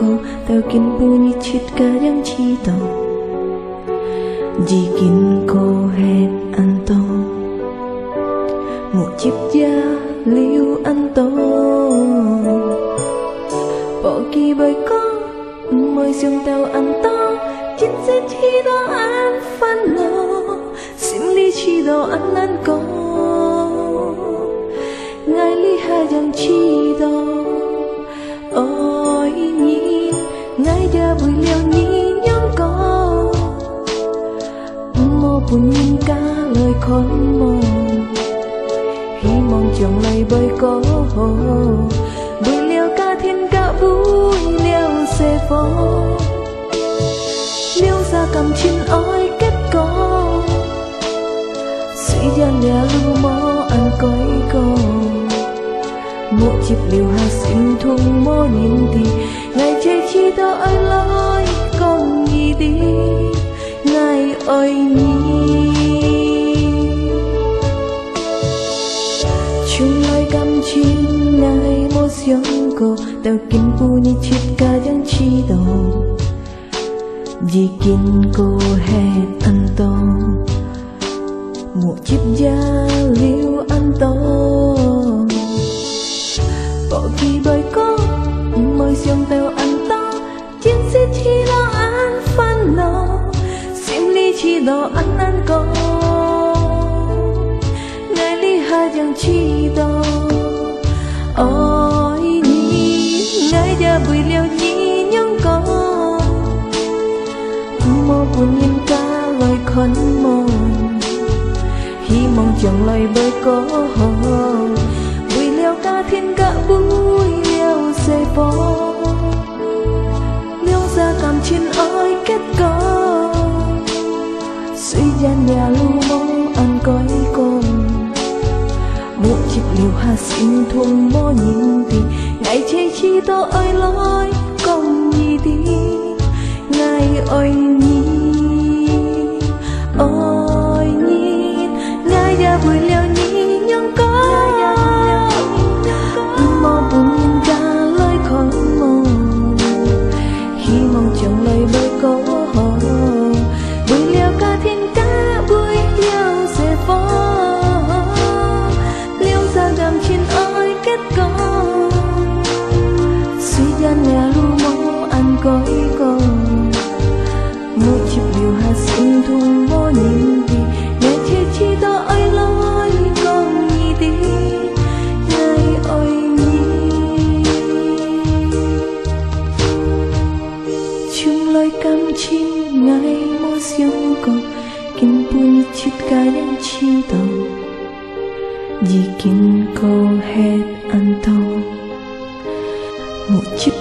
ko tawkin bunyi chit kadang chito jikin ko het anto một chiếc da liu anto bỏ kỳ bởi có mời xiong tàu anto chính sẽ chi đó an phân lo xin lý chi đó ăn ăn có ngài lý hai dòng chi đó ôi nhìn ngài đã vui liều nhìn nhóm có mô buồn nhìn cả lời khôn mong hy mong chồng lại bởi có vui liều cả thiên cả vui liều xe phố liều ra cầm chín ôi kết có suy gian nhà lưu mô ăn cõi cô một chiếc liều hà xin thùng mô nhìn thì ngày chơi chi đó ơi lối con gì đi ngày ơi nhi chung lời cam chín ngày một giông cô tao kinh punya chit kadang chito jikin cô het anto một chiếc da liu anto bỏ kỳ bởi có mời xiong tàu anto chiến sĩ chi lo ăn phân lo xiêm ly chi lo ăn có ngày ly hai dòng chi đó ôi nhìn ngày đã bùi liều nhí nhung có mô buồn nhìn cả lời khấn mong hy mong chẳng lời bởi có vui liều cả thiên cả vui liều xe phố liều ra cảm chín ơi kết có suy gian nhà lưu mong ăn cõi con một chiếc liều hà xin thuông mô nhìn thì ngày chơi chi đó ơi lối công gì đi ngày ơi nhi ôi nhìn ngày đã vui liều nhí nhung có mong buồn nhìn cả lời khôn mong khi mong chồng lời bởi có vui liều cả thiên cả vui liều xe phố liều ra gầm chín ơi kết có suy gian nhà lưu mong ăn cõi con một chiếc liều hà xin thùng mô nhìn thì ngày chơi chi đó ơi lối con gì đi ngày ơi nhi chung lời cam chín ngày mô xiong cô kinh punya chit kadang chito jikin ko het anto một chiếc